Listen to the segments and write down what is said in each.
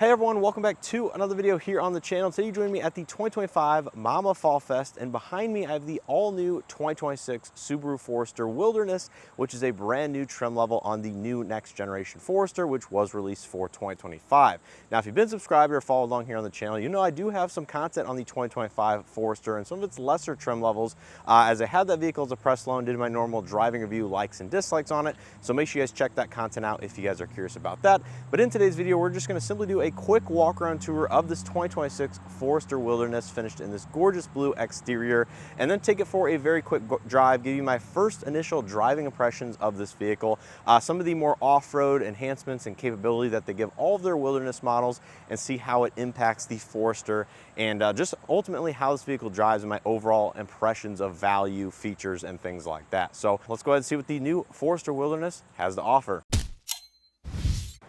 Hey everyone, welcome back to another video here on the channel. Today you join me at the 2025 Mama Fall Fest, and behind me I have the all-new 2026 Subaru Forester Wilderness, which is a brand new trim level on the new next generation Forester, which was released for 2025. Now, if you've been subscribed or followed along here on the channel, you know I do have some content on the 2025 Forester and some of its lesser trim levels, as I had that vehicle as a press loan, did my normal driving review, likes and dislikes on it. So make sure you guys check that content out if you guys are curious about that. But in today's video, we're just going to simply do a quick walk around tour of this 2026 Forester Wilderness, finished in this gorgeous blue exterior, and then take it for a very quick drive, give you my first initial driving impressions of this vehicle, some of the more off-road enhancements and capability that they give all of their Wilderness models, and see how it impacts the Forester, and just ultimately how this vehicle drives and my overall impressions of value, features, and things like that. So let's go ahead and see what the new Forester Wilderness has to offer.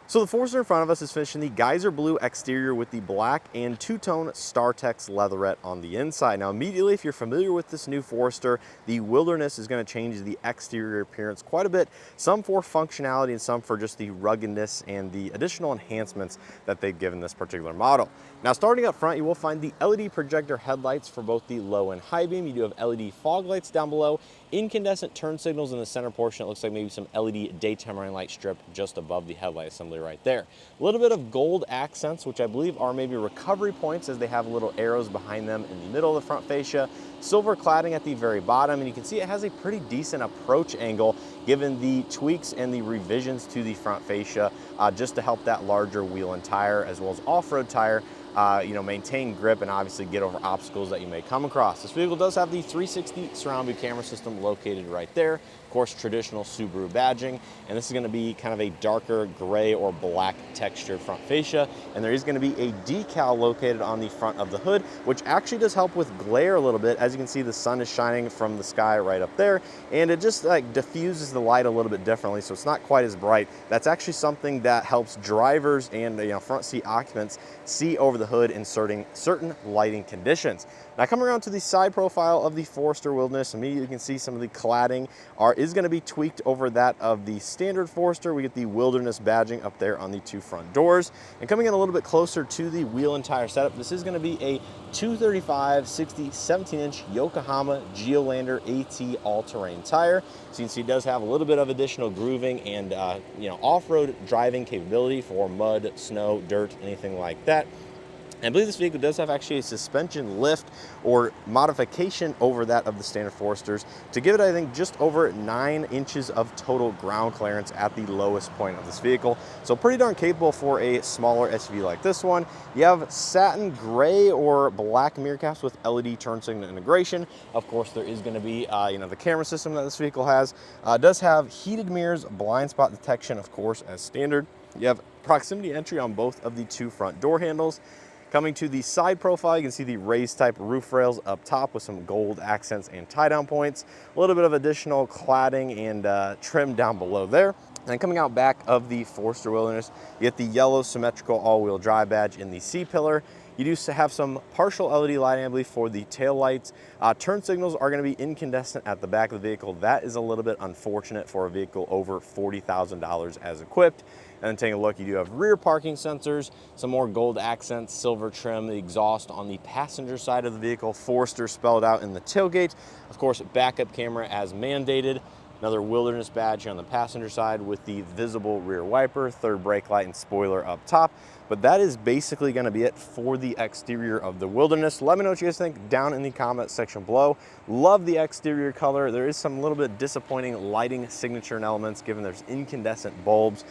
So the Forester in front of us is finished in the Geyser Blue exterior with the black and two-tone StarTex leatherette on the inside. Now immediately, if you're familiar with this new Forester, the Wilderness is going to change the exterior appearance quite a bit, some for functionality and some for just the ruggedness and the additional enhancements that they've given this particular model. Now starting up front, you will find the LED projector headlights for both the low and high beam. You do have LED fog lights down below, incandescent turn signals in the center portion. It looks like maybe some LED daytime running light strip just above the headlight assembly right there. A little bit of gold accents, which I believe are maybe recovery points, as they have little arrows behind them in the middle of the front fascia. Silver cladding at the very bottom, and you can see it has a pretty decent approach angle given the tweaks and the revisions to the front fascia, just to help that larger wheel and tire, as well as off-road tire, maintain grip and obviously get over obstacles that you may come across. This vehicle does have the 360 surround view camera system located right there. Of course, traditional Subaru badging, and this is going to be kind of a darker gray or black textured front fascia, and there is going to be a decal located on the front of the hood, which actually does help with glare a little bit. As you can see, the sun is shining from the sky right up there, and it just like diffuses the light a little bit differently, so it's not quite as bright. That's actually something that helps drivers and front seat occupants see over the hood in certain lighting conditions. Now coming around to the side profile of the Forester Wilderness, immediately you can see some of the cladding is going to be tweaked over that of the standard Forester. We get the Wilderness badging up there on the two front doors. And coming in a little bit closer to the wheel and tire setup, this is going to be a 235/60 17-inch Yokohama Geolandar AT all-terrain tire. So you can see it does have a little bit of additional grooving and off-road driving capability for mud, snow, dirt, anything like that. I believe this vehicle does have actually a suspension lift or modification over that of the standard Foresters to give it, I think, just over 9 inches of total ground clearance at the lowest point of this vehicle. So pretty darn capable for a smaller SUV like this one. You have satin gray or black mirror caps with LED turn signal integration. Of course, there is going to be, the camera system that this vehicle has. Does have heated mirrors, blind spot detection, of course, as standard. You have proximity entry on both of the two front door handles. Coming to the side profile, you can see the raised type roof rails up top with some gold accents and tie-down points. A little bit of additional cladding and trim down below there. And then coming out back of the Forester Wilderness, you get the yellow symmetrical all-wheel drive badge in the C-pillar. You do have some partial LED lighting, I believe, for the tail lights. Turn signals are going to be incandescent at the back of the vehicle. That is a little bit unfortunate for a vehicle over $40,000 as equipped. And then taking a look, you do have rear parking sensors, some more gold accents, silver trim, the exhaust on the passenger side of the vehicle, Forester spelled out in the tailgate. Of course, backup camera as mandated. Another Wilderness badge on the passenger side with the visible rear wiper, third brake light, and spoiler up top. But that is basically going to be it for the exterior of the Wilderness. Let me know what you guys think down in the comment section below. Love the exterior color. There is some little bit disappointing lighting signature and elements given there's incandescent bulbs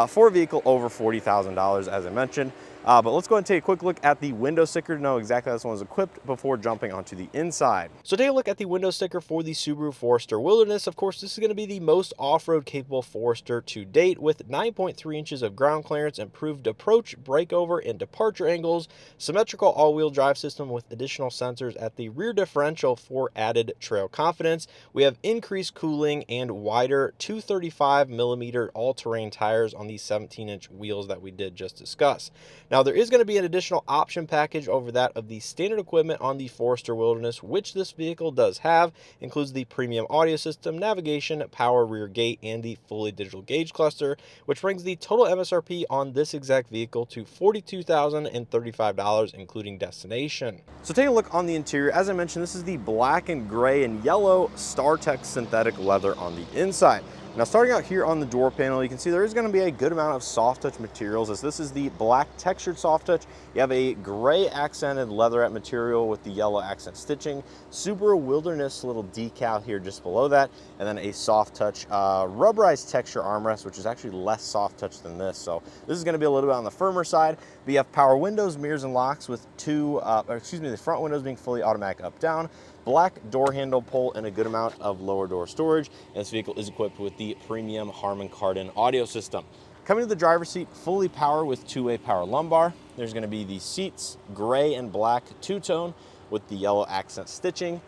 for a vehicle over $40,000, as I mentioned. But let's go ahead and take a quick look at the window sticker to know exactly how this one was equipped before jumping onto the inside. So take a look at the window sticker for the Subaru Forester Wilderness. Of course, this is going to be the most off-road capable Forester to date, with 9.3 inches of ground clearance, improved approach, breakover, and departure angles, symmetrical all-wheel drive system with additional sensors at the rear differential for added trail confidence. We have increased cooling and wider 235mm all-terrain tires on these 17-inch wheels that we did just discuss. Now, there is going to be an additional option package over that of the standard equipment on the Forester Wilderness, which this vehicle does have. Includes the premium audio system, navigation, power rear gate, and the fully digital gauge cluster, which brings the total MSRP on this exact vehicle vehicle to $42,035, including destination. So taking a look on the interior, as I mentioned, this is the black and gray and yellow StarTech synthetic leather on the inside. Now starting out here on the door panel, you can see there is going to be a good amount of soft touch materials, as this is the black textured soft touch. You have a gray accented leatherette material with the yellow accent stitching, Subaru Wilderness little decal here just below that, and then a soft touch rubberized texture armrest, which is actually less soft touch than this. So this is going to be a little bit on the firmer side. But you have power windows, mirrors, and locks with the front windows being fully automatic up down, black door handle pull, and a good amount of lower door storage. And this vehicle is equipped with the premium Harman Kardon audio system. Coming to the driver's seat, fully power with two-way power lumbar. There's going to be the seats, gray and black two-tone with the yellow accent stitching.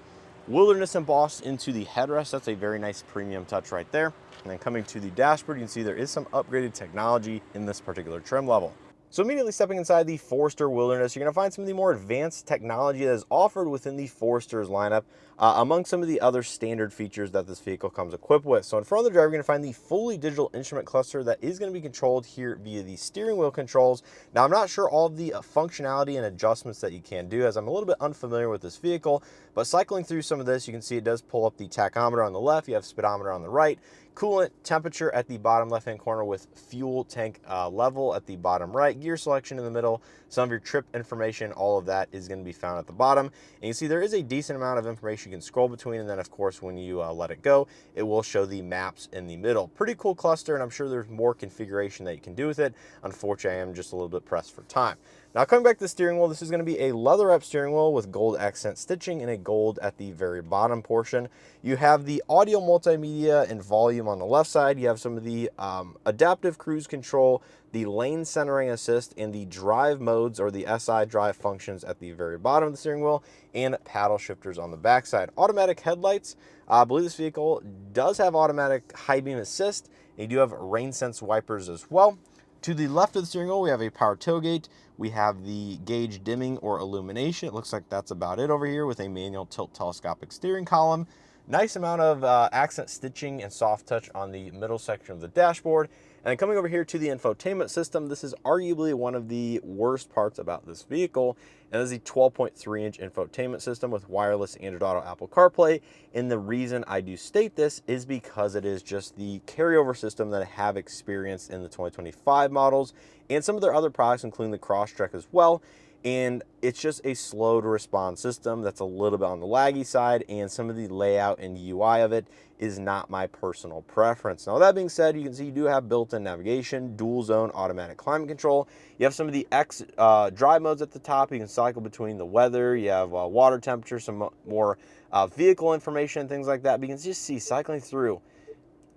Wilderness embossed into the headrest. That's a very nice premium touch right there. And then coming to the dashboard, you can see there is some upgraded technology in this particular trim level. So immediately stepping inside the Forester Wilderness, you're going to find some of the more advanced technology that is offered within the Forester's lineup, among some of the other standard features that this vehicle comes equipped with. So in front of the driver, you're going to find the fully digital instrument cluster that is going to be controlled here via the steering wheel controls. Now, I'm not sure all of the functionality and adjustments that you can do, as I'm a little bit unfamiliar with this vehicle, but cycling through some of this, you can see it does pull up the tachometer on the left, you have speedometer on the right, coolant temperature at the bottom left-hand corner with fuel tank level at the bottom right, gear selection in the middle, some of your trip information, all of that is going to be found at the bottom. And you see there is a decent amount of information you can scroll between, and then of course when you let it go, it will show the maps in the middle. Pretty cool cluster, and I'm sure there's more configuration that you can do with it. Unfortunately, I am just a little bit pressed for time. Now coming back to the steering wheel, this is going to be a leather-wrapped steering wheel with gold accent stitching and a gold at the very bottom portion. You have the audio multimedia and volume on the left side. You have some of the adaptive cruise control, the lane centering assist, and the drive modes or the SI drive functions at the very bottom of the steering wheel, and paddle shifters on the back side. Automatic headlights. I believe this vehicle does have automatic high beam assist. And you do have rain sense wipers as well. To the left of the steering wheel, we have a power tailgate. We have the gauge dimming or illumination. It looks like that's about it over here, with a manual tilt telescopic steering column. Nice amount of accent stitching and soft touch on the middle section of the dashboard. And then coming over here to the infotainment system, this is arguably one of the worst parts about this vehicle. And this is a 12.3-inch infotainment system with wireless Android Auto, Apple CarPlay. And the reason I do state this is because it is just the carryover system that I have experienced in the 2025 models and some of their other products, including the Crosstrek as well. And it's just a slow to respond system that's a little bit on the laggy side, and some of the layout and UI of it is not my personal preference. Now, that being said, you can see you do have built-in navigation, dual zone automatic climate control. You have some of the drive modes at the top. You can cycle between the weather. You have water temperature, some more vehicle information, things like that. But you can just see cycling through,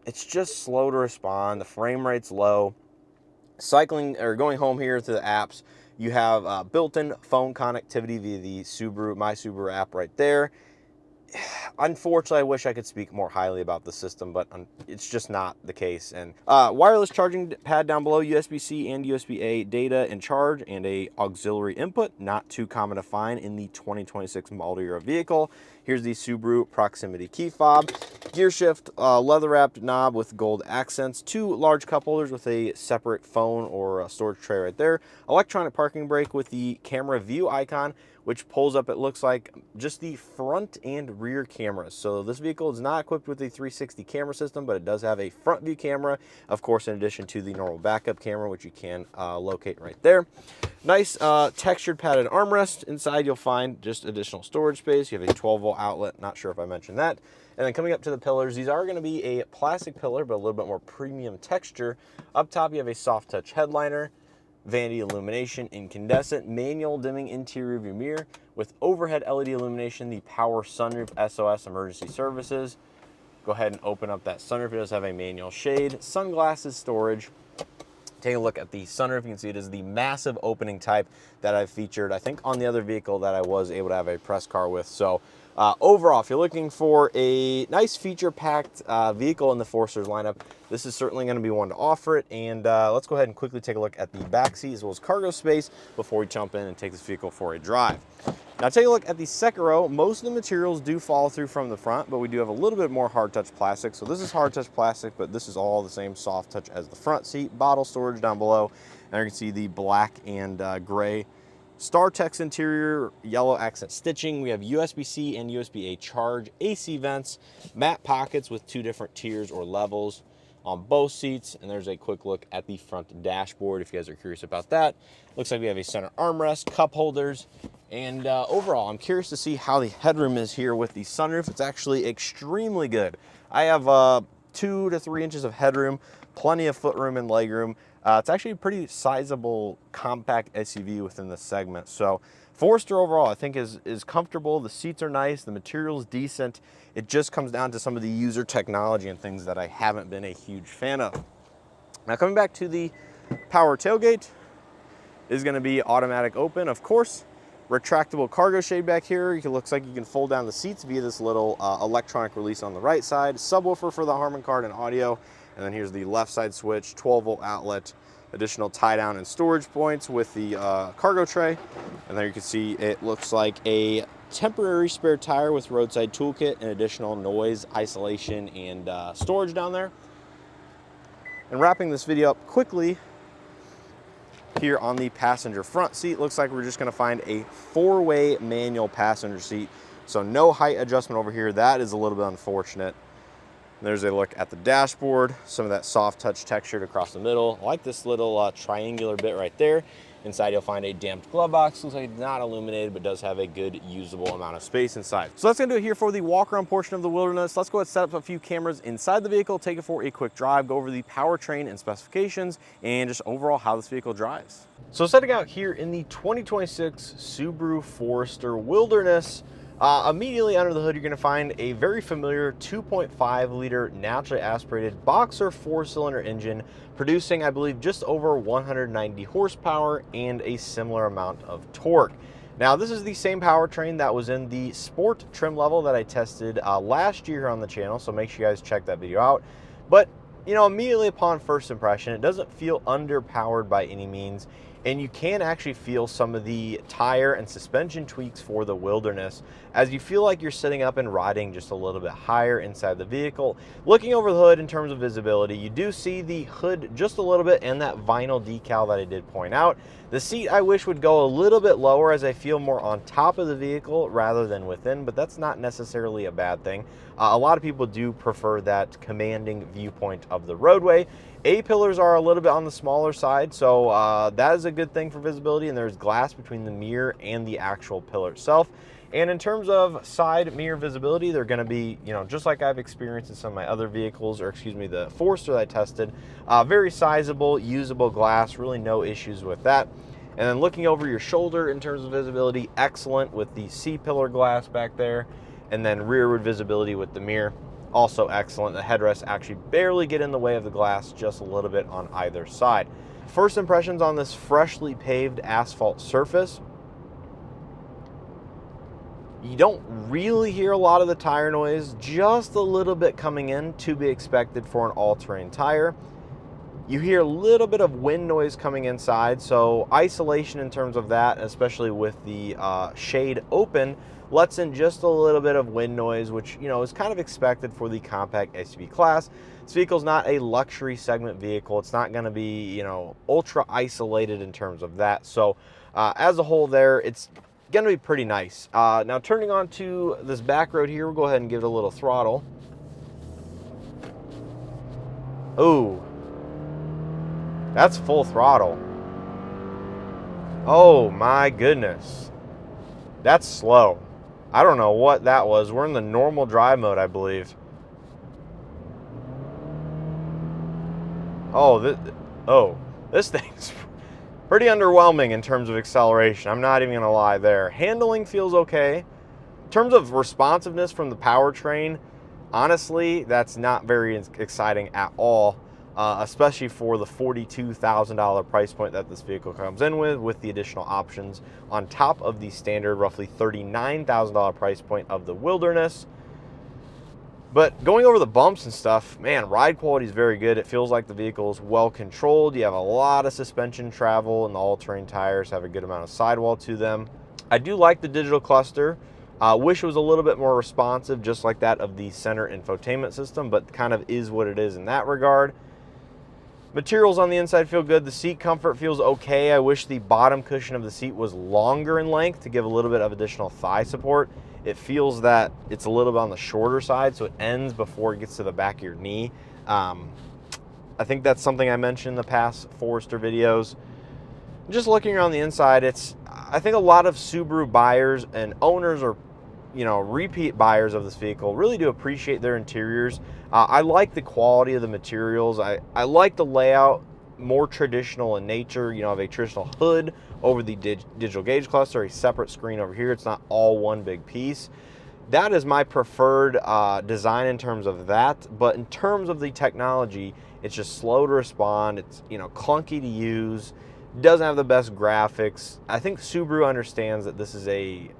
it's just slow to respond. The frame rate's low. Cycling or going home here to the apps, you have built-in phone connectivity via the My Subaru app right there. Unfortunately, I wish I could speak more highly about the system, but it's just not the case. And wireless charging pad down below, USB-C and USB-A data and charge, and a auxiliary input, not too common to find in the 2026 model year vehicle. Here's the Subaru proximity key fob, gear shift, leather-wrapped knob with gold accents, two large cup holders with a separate phone or a storage tray right there, electronic parking brake with the camera view icon, which pulls up, it looks like, just the front and rear cameras. So this vehicle is not equipped with a 360 camera system, but it does have a front view camera, of course, in addition to the normal backup camera, which you can locate right there. Nice textured padded armrest. Inside you'll find just additional storage space. You have a 12-volt outlet, not sure if I mentioned that. And then coming up to the pillars, these are going to be a plastic pillar, but a little bit more premium texture. Up top you have a soft touch headliner, vanity illumination, incandescent, manual dimming interior view mirror with overhead LED illumination, the power sunroof, SOS emergency services. Go ahead and open up that sunroof. It does have a manual shade, sunglasses storage. Take a look at the sunroof. You can see it is the massive opening type that I've featured, I think, on the other vehicle that I was able to have a press car with. So overall, if you're looking for a nice feature-packed vehicle in the Forester's lineup, this is certainly going to be one to offer it. And let's go ahead and quickly take a look at the back seat as well as cargo space before we jump in and take this vehicle for a drive. Now take a look at the second row. Most of the materials do follow through from the front, but we do have a little bit more hard touch plastic. So this is hard touch plastic, but this is all the same soft touch as the front seat. Bottle storage down below. And you can see the black and gray StarTex interior, yellow accent stitching. We have USB-C and USB-A charge, AC vents, matte pockets with 2 different tiers or levels on both seats. And there's a quick look at the front dashboard if you guys are curious about that. Looks like we have a center armrest, cup holders, and overall, I'm curious to see how the headroom is here with the sunroof. It's actually extremely good. I have 2 to 3 inches of headroom, plenty of footroom and legroom. It's actually a pretty sizable compact SUV within the segment. So Forester overall, I think is comfortable. The seats are nice, the material's decent. It just comes down to some of the user technology and things that I haven't been a huge fan of. Now coming back to the power tailgate, is going to be automatic open, of course. Retractable cargo shade back here. It looks like you can fold down the seats via this little electronic release on the right side. Subwoofer for the Harman Kardon audio. And then here's the left side switch, 12-volt outlet, additional tie down and storage points with the cargo tray. And there you can see it looks like a temporary spare tire with roadside toolkit and additional noise isolation and storage down there. And wrapping this video up quickly, here on the passenger front seat, looks like we're just going to find a 4-way manual passenger seat. So no height adjustment over here. That is a little bit unfortunate. There's a look at the dashboard, some of that soft touch textured across the middle. I like this little triangular bit right there. Inside you'll find a damped glove box. Looks like it's not illuminated, but does have a good usable amount of space inside. So that's gonna do it here for the walk around portion of the Wilderness. Let's go ahead and set up a few cameras inside the vehicle, take it for a quick drive, go over the powertrain and specifications, and just overall how this vehicle drives. So setting out here in the 2026 Subaru Forester Wilderness, immediately under the hood, you're going to find a very familiar 2.5 liter naturally aspirated boxer 4-cylinder engine producing, I believe, just over 190 horsepower and a similar amount of torque. Now, this is the same powertrain that was in the sport trim level that I tested last year on the channel, so make sure you guys check that video out. But, you know, immediately upon first impression, it doesn't feel underpowered by any means. And you can actually feel some of the tire and suspension tweaks for the Wilderness as you feel like you're sitting up and riding just a little bit higher inside the vehicle. Looking over the hood in terms of visibility, you do see the hood just a little bit and that vinyl decal that I did point out. The seat I wish would go a little bit lower as I feel more on top of the vehicle rather than within, but that's not necessarily a bad thing. A lot of people do prefer that commanding viewpoint of the roadway. A-pillars are a little bit on the smaller side, so that is a good thing for visibility, and there's glass between the mirror and the actual pillar itself. And in terms of side mirror visibility, they're going to be, you know, just like I've experienced in some of my other vehicles, or excuse me, the Forester that I tested, very sizable, usable glass, really no issues with that. And then looking over your shoulder in terms of visibility, excellent with the C-pillar glass back there, and then rearward visibility with the mirror. Also excellent. The headrests actually barely get in the way of the glass, just a little bit on either side. First impressions on this freshly paved asphalt surface. You don't really hear a lot of the tire noise, just a little bit coming in, to be expected for an all-terrain tire. You hear a little bit of wind noise coming inside, so isolation in terms of that, especially with the shade open, lets in just a little bit of wind noise, which, you know, is kind of expected for the compact SUV class. This vehicle is not a luxury segment vehicle. It's not going to be, you know, ultra isolated in terms of that. So as a whole there, it's going to be pretty nice. Now turning on to this back road here, we'll go ahead and give it a little throttle. Ooh, that's full throttle. Oh my goodness. That's slow. I don't know what that was. We're in the normal drive mode, I believe. Oh, this thing's pretty underwhelming in terms of acceleration. I'm not even gonna lie there. Handling feels okay. In terms of responsiveness from the powertrain, honestly, that's not very exciting at all. Especially for the $42,000 price point that this vehicle comes in with the additional options on top of the standard roughly $39,000 price point of the Wilderness. But going over the bumps and stuff, man, ride quality is very good. It feels like the vehicle is well controlled. You have a lot of suspension travel, and the all-terrain tires have a good amount of sidewall to them. I do like the digital cluster. Wish it was a little bit more responsive, just like that of the center infotainment system, but kind of is what it is in that regard. Materials on the inside feel good. The seat comfort feels okay. I wish the bottom cushion of the seat was longer in length to give a little bit of additional thigh support. It feels that it's a little bit on the shorter side, so it ends before it gets to the back of your knee. I think that's something I mentioned in the past Forester videos. Just looking around the inside, I think a lot of Subaru buyers and owners, or repeat buyers of this vehicle, really do appreciate their interiors. I like the quality of the materials. I like the layout, more traditional in nature. Have a traditional hood over the digital gauge cluster, a separate screen over here. It's not all one big piece. That is my preferred design in terms of that. But in terms of the technology, it's just slow to respond. It's clunky to use. Doesn't have the best graphics. I think Subaru understands that this is a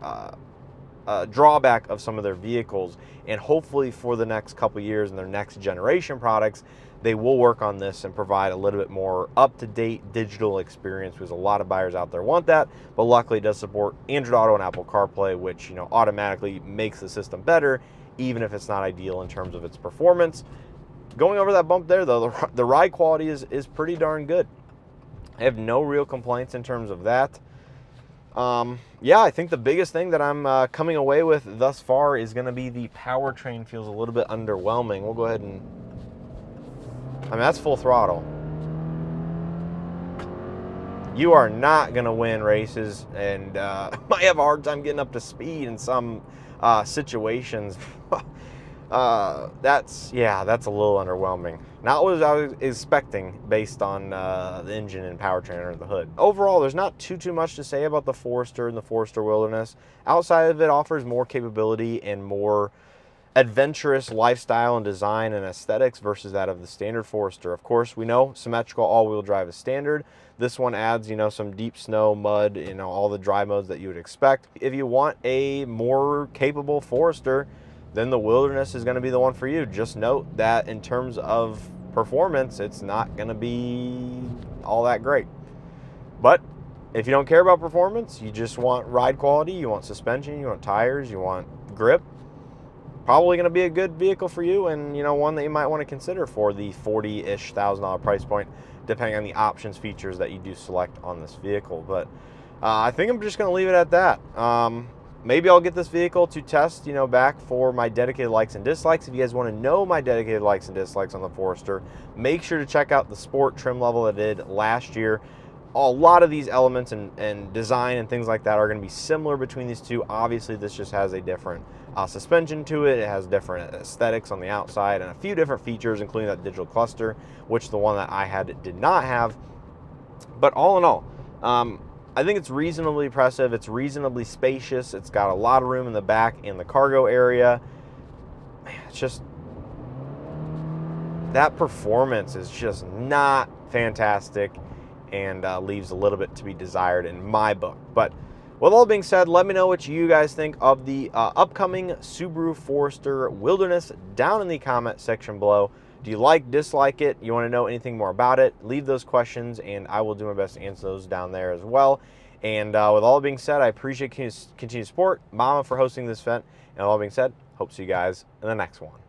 drawback of some of their vehicles, and hopefully for the next couple years and their next generation products, they will work on this and provide a little bit more up-to-date digital experience, because a lot of buyers out there want that. But luckily it does support Android Auto and Apple CarPlay, which automatically makes the system better, even if it's not ideal in terms of its performance. Going over that bump there though, the ride quality is pretty darn good. I have no real complaints in terms of that. Yeah, I think the biggest thing that I'm coming away with thus far is going to be the powertrain feels a little bit underwhelming. We'll go ahead and, that's full throttle. You are not going to win races, and might have a hard time getting up to speed in some situations. That's a little underwhelming. Not what I was expecting based on the engine and powertrain under the hood. Overall, there's not too much to say about the Forester and the Forester Wilderness. Outside of it, offers more capability and more adventurous lifestyle and design and aesthetics versus that of the standard Forester. Of course, we know symmetrical all-wheel drive is standard. This one adds, some deep snow, mud, all the dry modes that you would expect. If you want a more capable Forester, then the Wilderness is going to be the one for you. Just note that in terms of performance, it's not going to be all that great. But if you don't care about performance, you just want ride quality, you want suspension, you want tires, you want grip, probably going to be a good vehicle for you, and one that you might want to consider for the $40,000-ish price point, depending on the options, features that you do select on this vehicle. But I think I'm just going to leave it at that. Maybe I'll get this vehicle to test, back for my dedicated likes and dislikes. If you guys want to know my dedicated likes and dislikes on the Forester, make sure to check out the sport trim level that I did last year. A lot of these elements and design and things like that are going to be similar between these two. Obviously, this just has a different suspension to it. It has different aesthetics on the outside and a few different features, including that digital cluster, which the one that I had did not have. But all in all, I think it's reasonably impressive. It's reasonably spacious. It's got a lot of room in the back in the cargo area. Man, it's just, that performance is just not fantastic, and leaves a little bit to be desired in my book. But with all being said, let me know what you guys think of the upcoming Subaru Forester Wilderness down in the comment section below. Do you like, dislike it? You want to know anything more about it? Leave those questions, and I will do my best to answer those down there as well. And with all being said, I appreciate continued support, Mama, for hosting this event. And with all being said, hope to see you guys in the next one.